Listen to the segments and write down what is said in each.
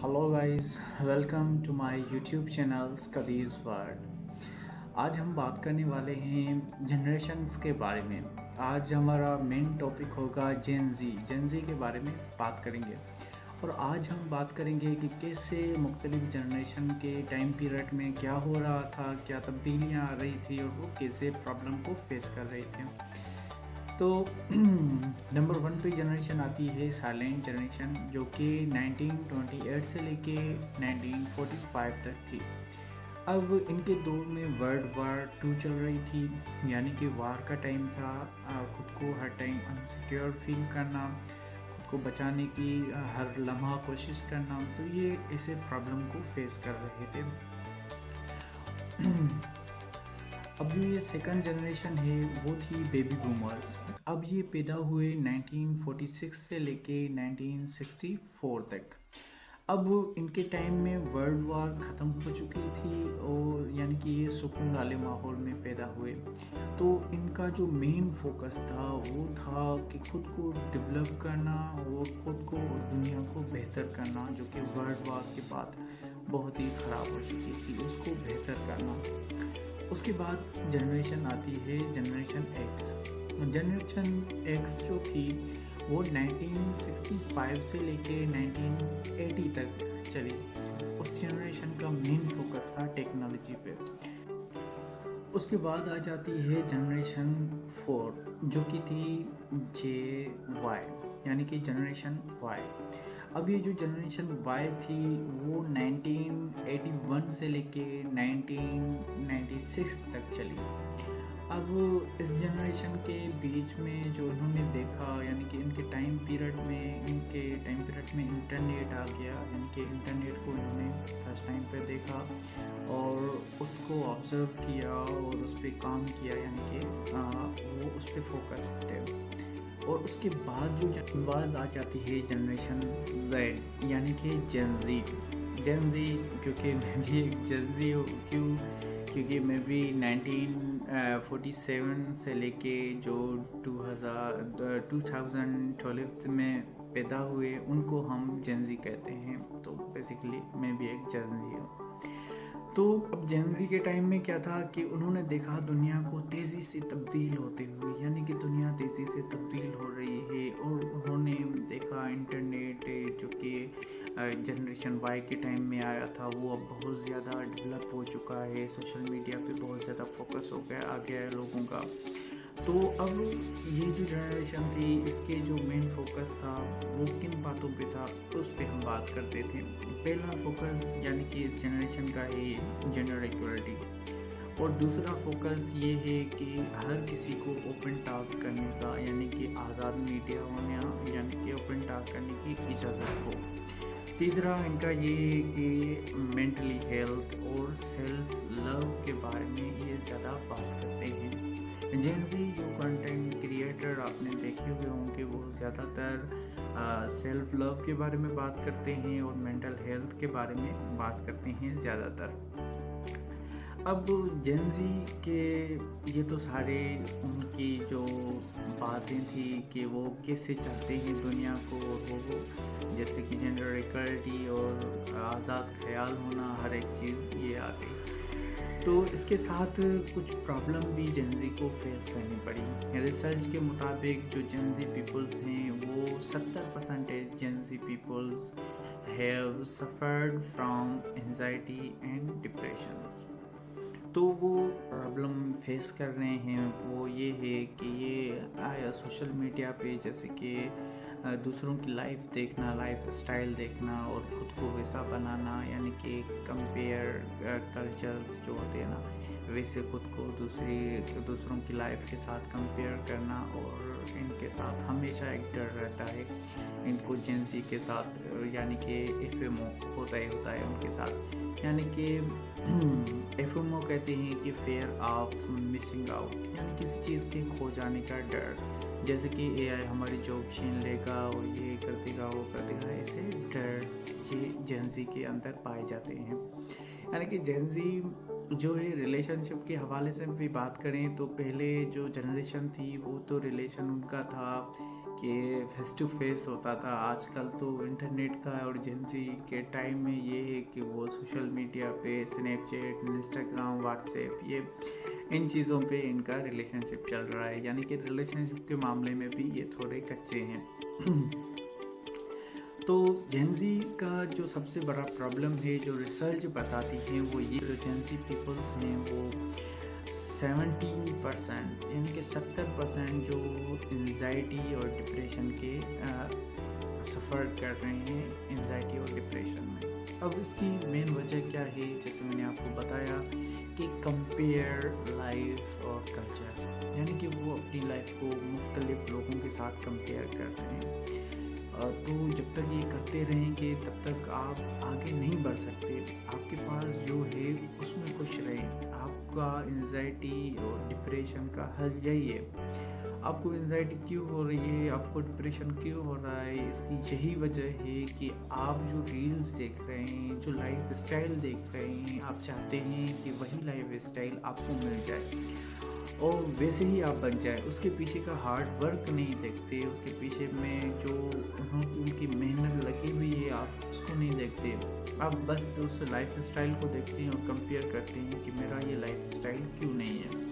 Hello guys, welcome to my YouTube channel studies world. आज हम बात करने वाले हैं जनरेशन्स के बारे में। आज हमारा मेन टॉपिक होगा जेन ज़ी के बारे में बात करेंगे। और आज हम बात करेंगे कि कैसे मुख्तलिफ जनरेशन के टाइम पीरियड में क्या हो रहा था, क्या तब्दीलियाँ आ रही थी और वो कैसे प्रॉब्लम को फेस कर रहे थे। तो नंबर वन पे जनरेशन आती है साइलेंट जनरेशन, जो कि 1928 से लेके 1945 तक थी। अब इनके दौर में वर्ल्ड वार 2 चल रही थी, यानी कि वार का टाइम था। खुद को हर टाइम अनसिक्योर फील करना, खुद को बचाने की हर लम्हा कोशिश करना, तो ये ऐसे प्रॉब्लम को फेस कर रहे थे। अब जो ये सेकंड जनरेशन है वो थी बेबी बूमर्स। अब ये पैदा हुए 1946 से लेके 1964 तक। अब इनके टाइम में वर्ल्ड वार ख़त्म हो चुकी थी और यानी कि ये सुकून वाले माहौल में पैदा हुए। तो इनका जो मेन फोकस था वो था कि खुद को डेवलप करना और खुद को और दुनिया को बेहतर करना, जो कि वर्ल्ड वार के बाद बहुत ही ख़राब हो चुकी थी, उसको बेहतर करना। उसके बाद जनरेशन आती है जनरेशन एक्स। जनरेशन एक्स जो थी वो 1965 से लेके 1980 तक चली। उस जनरेशन का मेन फोकस था टेक्नोलॉजी पे। उसके बाद आ जाती है जनरेशन 4, जो कि थी जे वाई, यानी कि जनरेशन वाई। अब ये जो जनरेशन वाई थी वो 1981 से लेके 1996 तक चली। अब इस जनरेशन के बीच में जो उन्होंने देखा, यानी कि इनके टाइम पीरियड में इंटरनेट आ गया, यानी कि इंटरनेट को इन्होंने फर्स्ट टाइम पे देखा और उसको ऑब्ज़र्व किया और उस पर काम किया, यानी कि वो उस पर फोकस थे। और उसके बाद बाद आ जाती है जनरेशन जेड, यानी कि जेन ज़ी। क्योंकि मैं भी एक जेन ज़ी हूँ, क्योंकि मैं भी 1947 से लेके जो 2012 में पैदा हुए उनको हम जेन ज़ी कहते हैं। तो बेसिकली मैं भी एक जेन ज़ी हूँ। तो अब जेन ज़ी के टाइम में क्या था कि उन्होंने देखा दुनिया को तेज़ी से तब्दील होते हुए, यानी कि दुनिया तेज़ी से तब्दील हो रही है। और उन्होंने देखा इंटरनेट जो कि जनरेशन वाई के टाइम में आया था वो अब बहुत ज़्यादा डेवलप हो चुका है। सोशल मीडिया पे बहुत ज़्यादा फोकस आ गया है लोगों का। तो अब ये जो जनरेशन थी इसके जो मेन फोकस था वो किन बातों पे था, उस पे हम बात करते थे। पहला फोकस यानी कि इस जनरेशन का है जेंडर इक्वलिटी, और दूसरा फोकस ये है कि हर किसी को ओपन टॉक करने का, यानी कि आज़ाद मीडिया होना, यानी कि ओपन टॉक करने की इजाज़त हो। तीसरा इनका ये है कि मेंटली हेल्थ और सेल्फ लव के बारे में ये ज़्यादा बात करते हैं। जेन ज़ी जो कंटेंट क्रिएटर आपने देखे हुए होंगे वो ज़्यादातर सेल्फ लव के बारे में बात करते हैं और मेंटल हेल्थ के बारे में बात करते हैं ज़्यादातर। अब जेन ज़ी के ये तो सारे उनकी जो बातें थी कि वो कैसे चाहते हैं दुनिया को, और वो जैसे कि जेंडर इक्वलिटी और आज़ाद ख्याल होना, हर एक चीज़ ये आ गई। तो इसके साथ कुछ प्रॉब्लम भी जेन ज़ी को फेस करनी पड़ी। रिसर्च के मुताबिक जो जेन ज़ी पीपल्स हैं वो 70% Gen Z peoples have suffered from anxiety and depressions. तो वो प्रॉब्लम फेस कर रहे हैं वो ये है कि ये आया सोशल मीडिया पे, जैसे कि दूसरों की लाइफ देखना, लाइफ स्टाइल देखना और ख़ुद को वैसा बनाना, यानी कि कंपेयर कल्चर्स जो होते हैं ना, वैसे ख़ुद को दूसरों की लाइफ के साथ कंपेयर करना। और इनके साथ हमेशा एक डर रहता है इनको जेन ज़ी के साथ, यानी कि एफएमओ होता है उनके साथ, यानी कि एफएमओ कहते हैं कि फेयर ऑफ मिसिंग आउट, यानी किसी चीज़ के खो जाने का डर। जैसे कि एआई हमारी जॉब छीन लेगा और ये कर देगा वो कर देगा, ऐसे डर ये जेन ज़ी के अंदर पाए जाते हैं। यानी कि जेन ज़ी जो है रिलेशनशिप के हवाले से भी बात करें तो पहले जो जनरेशन थी वो तो रिलेशन उनका था कि फेस टू फेस होता था। आजकल तो इंटरनेट का और जेंजी के टाइम में ये है कि वो सोशल मीडिया पे स्नैपचैट, इंस्टाग्राम, व्हाट्सएप, ये इन चीज़ों पे इनका रिलेशनशिप चल रहा है, यानी कि रिलेशनशिप के मामले में भी ये थोड़े कच्चे हैं। तो जेंजी का जो सबसे बड़ा प्रॉब्लम है, जो रिसर्च बताती है, वो ये जो जेंजी पीपल्स हैं वो 17% यानी कि 70% जो एंजाइटी और डिप्रेशन के सफ़र कर रहे हैं एंजाइटी और डिप्रेशन में। अब इसकी मेन वजह क्या है, जैसे मैंने आपको बताया कि कंपेयर लाइफ और कल्चर, यानी कि वो अपनी लाइफ को मुख्तलिफ लोगों के साथ कंपेयर कर रहे हैं। तो जब तक ये करते रहेंगे तब तक आप आगे नहीं बढ़ सकते। आपके पास जो है उसमें खुश रहें। आपका एंजाइटी और डिप्रेशन का हल यही है। आपको एंजाइटी क्यों हो रही है, आपको डिप्रेशन क्यों हो रहा है, इसकी यही वजह है कि आप जो रील्स देख रहे हैं, जो लाइफ स्टाइल देख रहे हैं, आप चाहते हैं कि वही लाइफ स्टाइल आपको मिल जाए और वैसे ही आप बन जाए। उसके पीछे का हार्ड वर्क नहीं देखते, उसके पीछे में जो उनकी मेहनत लगी हुई है आप उसको नहीं देखते। आप बस उस लाइफ स्टाइल को देखते हैं और कंपेयर करते हैं कि मेरा ये लाइफ स्टाइल क्यों नहीं है।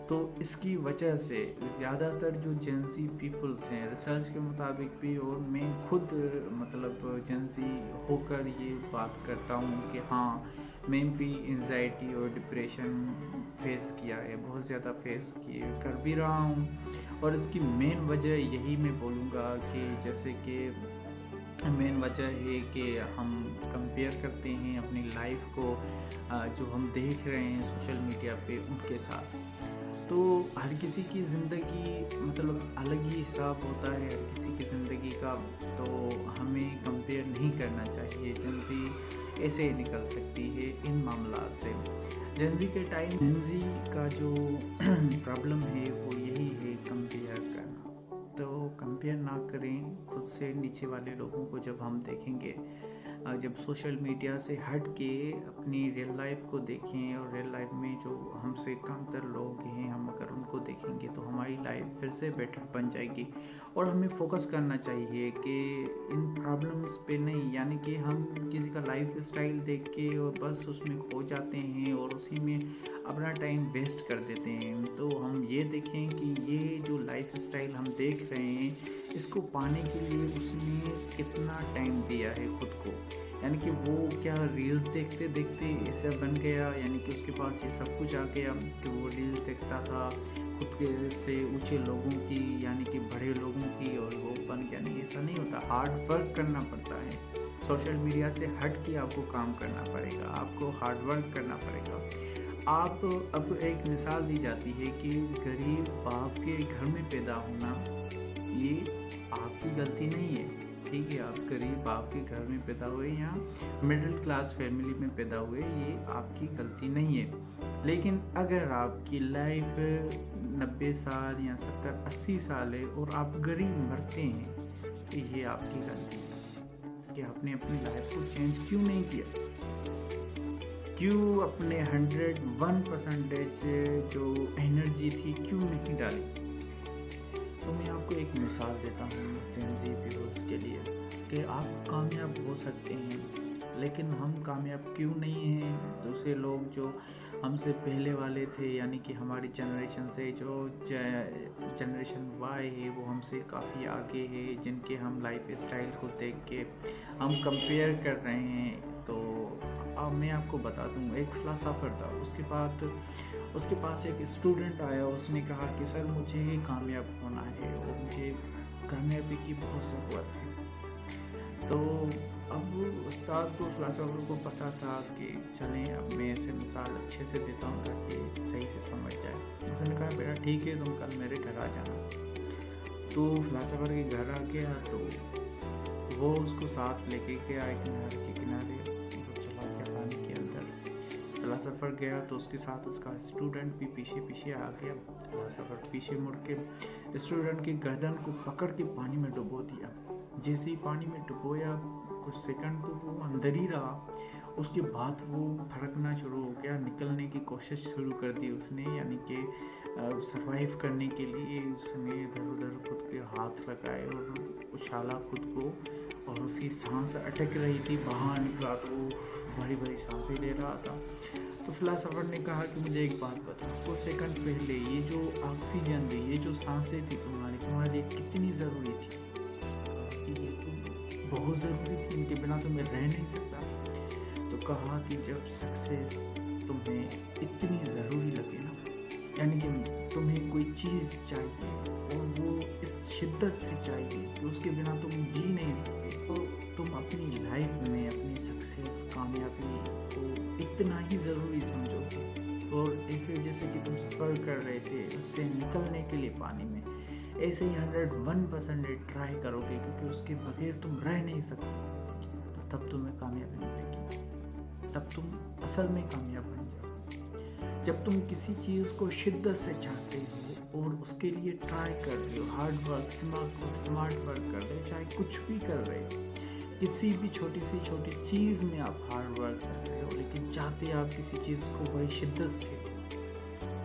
तो इसकी वजह से ज़्यादातर जो जेंजी पीपल्स हैं, रिसर्च के मुताबिक भी, और मैं खुद मतलब जेंजी होकर ये बात करता हूँ कि हाँ, मैं भी एंजाइटी और डिप्रेशन फेस किया है, बहुत ज़्यादा फेस किए कर भी रहा हूँ। और इसकी मेन वजह यही मैं बोलूँगा कि जैसे कि मेन वजह है कि हम कंपेयर करते हैं अपनी लाइफ को जो हम देख रहे हैं सोशल मीडिया पे उनके साथ। तो हर किसी की ज़िंदगी मतलब अलग ही हिसाब होता है हर किसी की ज़िंदगी का, तो हमें कंपेयर नहीं करना चाहिए। जेंजी ऐसे ही निकल सकती है इन मामला से। जेंजी के टाइम जेंजी का जो प्रॉब्लम है वो यही है, कंपेयर करना। तो कंपेयर ना करें खुद से नीचे वाले लोगों को। जब हम देखेंगे, जब सोशल मीडिया से हट के अपनी रियल लाइफ को देखें और रियल लाइफ में जो हमसे कमतर लोग हैं हम अगर उनको देखेंगे तो हमारी लाइफ फिर से बेटर बन जाएगी। और हमें फोकस करना चाहिए कि इन प्रॉब्लम्स पे नहीं, यानी कि हम किसी का लाइफ स्टाइल देख के और बस उसमें खो जाते हैं और उसी में अपना टाइम वेस्ट कर देते हैं। तो हम ये देखें कि ये जो लाइफ स्टाइल हम देख रहे हैं इसको पाने के लिए उसने कितना टाइम दिया है खुद को, यानी कि वो क्या रील्स देखते देखते ऐसा बन गया, यानी कि उसके पास ये सब कुछ आ गया कि वो रील्स देखता था खुद के से ऊंचे लोगों की, यानी कि बड़े लोगों की, और वो बन गया। नहीं, ऐसा नहीं होता। हार्ड वर्क करना पड़ता है। सोशल मीडिया से हट के आपको काम करना पड़ेगा, आपको हार्ड वर्क करना पड़ेगा। आप अब एक मिसाल दी जाती है कि गरीब बाप के घर में पैदा होना ये आपकी गलती नहीं है, ठीक है। आप गरीब बाप के घर में पैदा हुए या मिडिल क्लास फैमिली में पैदा हुए, ये आपकी गलती नहीं है। लेकिन अगर आपकी लाइफ 90 साल या 70-80 साल है और आप गरीब मरते हैं तो ये आपकी गलती है कि आपने अपनी लाइफ को चेंज क्यों नहीं किया, क्यों अपने 101% जो एनर्जी थी क्यों नहीं डाली। तो मैं आपको एक मिसाल देता हूँ जेंजी पीपल्स के लिए कि आप कामयाब हो सकते हैं, लेकिन हम कामयाब क्यों नहीं हैं। दूसरे लोग जो हमसे पहले वाले थे, यानी कि हमारी जनरेशन से जो जनरेशन वाई है वो हमसे काफ़ी आगे है, जिनके हम लाइफ स्टाइल को देख के हम कंपेयर कर रहे हैं। तो अब मैं आपको बता दूँ, एक फ़िलासफ़र था, उसके पास एक स्टूडेंट आया, उसने कहा कि सर मुझे कामयाब होना है और मुझे कामयाबी की बहुत ज़रूरत है। तो अब उस्ताद को, फ़िलासफ़र को पता था कि चलें अब मैं ऐसे मिसाल अच्छे से देता हूँ ताकि सही से समझ जाए। उसने कहा बेटा ठीक है, तुम कल मेरे घर आ जाना। तो फ़िलासफ़र के घर आ गया तो वो उसको साथ लेके गया किनारे के किनारे, चला गया पानी के अंदर। फ़िलासफ़र गया तो उसके साथ उसका स्टूडेंट भी पीछे पीछे आ गया। फ़िलासफ़र पीछे मुड़ के स्टूडेंट की गर्दन को पकड़ के पानी में डुबो दिया। जैसे ही पानी में डुबोया कुछ सेकंड तो वो अंदर ही रहा उसके बाद वो भड़कना शुरू हो गया, निकलने की कोशिश शुरू कर दी उसने, यानी कि सरवाइव करने के लिए उसने इधर उधर खुद के हाथ लगाए और उछाला खुद को, और उसकी सांस अटक रही थी, बाहर निकला तो वो बड़ी बड़ी सांसें ले रहा था। तो फिलासफर ने कहा कि मुझे एक बात बताओ, कुछ सेकंड पहले ये जो ऑक्सीजन थी, ये जो सांसें थी तुम्हारे लिए कितनी ज़रूरी थी? उसने कहा कि ये तो बहुत ज़रूरी थी, इनके बिना तो मैं रह नहीं सकता। तो कहा कि जब सक्सेस तुम्हें इतनी ज़रूरी लगे ना, यानी कि तुम्हें कोई चीज़ चाहिए और वो इस शिद्दत से चाहिए कि उसके बिना तुम जी नहीं सकते, तो तुम अपनी लाइफ में अपनी सक्सेस, कामयाबी को इतना ही ज़रूरी समझोगे। और ऐसे जैसे कि तुम सफ़र कर रहे थे उससे निकलने के लिए पानी में, ऐसे ही 101% ट्राई करोगे, क्योंकि उसके बगैर तुम रह नहीं सकते। तो तब तुम्हें कामयाबी मिलेगी, तब तुम असल में कामयाब बन जाओ। जब तुम किसी चीज़ को शिद्दत से चाहते हो और उसके लिए ट्राई कर रहे हो, हार्ड वर्क, स्मार्ट वर्क कर रहे हो, चाहे कुछ भी कर रहे हो, किसी भी छोटी सी छोटी चीज़ में आप हार्ड वर्क कर रहे हो, लेकिन चाहते आप किसी चीज़ को बड़ी शिद्दत से,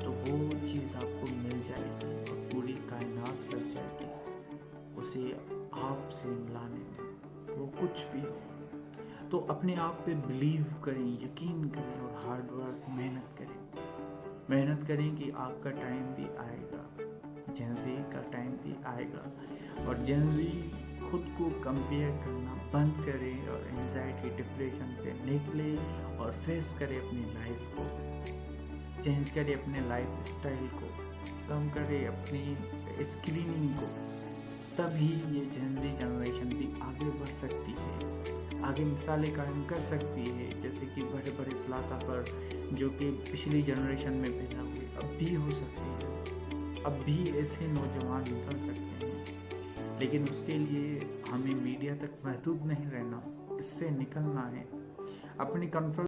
तो वो चीज़ आपको मिल जाएगी और पूरी कायनात लग जाएगी उसे आपसे मिलाने में, वो कुछ भी हो। तो अपने आप पे बिलीव करें, यकीन करें और हार्ड वर्क, मेहनत करें कि आपका टाइम भी आएगा, जेंजी का टाइम भी आएगा। और जेंजी खुद को कंपेयर करना बंद करे और एंजाइटी, डिप्रेशन से निकले और फेस करे अपनी लाइफ को, चेंज करे अपने लाइफ स्टाइल को, कम करे अपनी स्क्रीनिंग को। तभी ये जेंजी जनरेशन भी आगे बढ़ सकती है, आगे मिसालें कायम कर सकती है, जैसे कि बड़े बड़े फिलासफर जो कि पिछली जनरेशन में पैदा हुए अब भी हो सकते हैं, अब भी ऐसे नौजवान निकल सकते हैं। लेकिन उसके लिए हमें मीडिया तक महदूद नहीं रहना, इससे निकलना है, अपनी कंफर्ट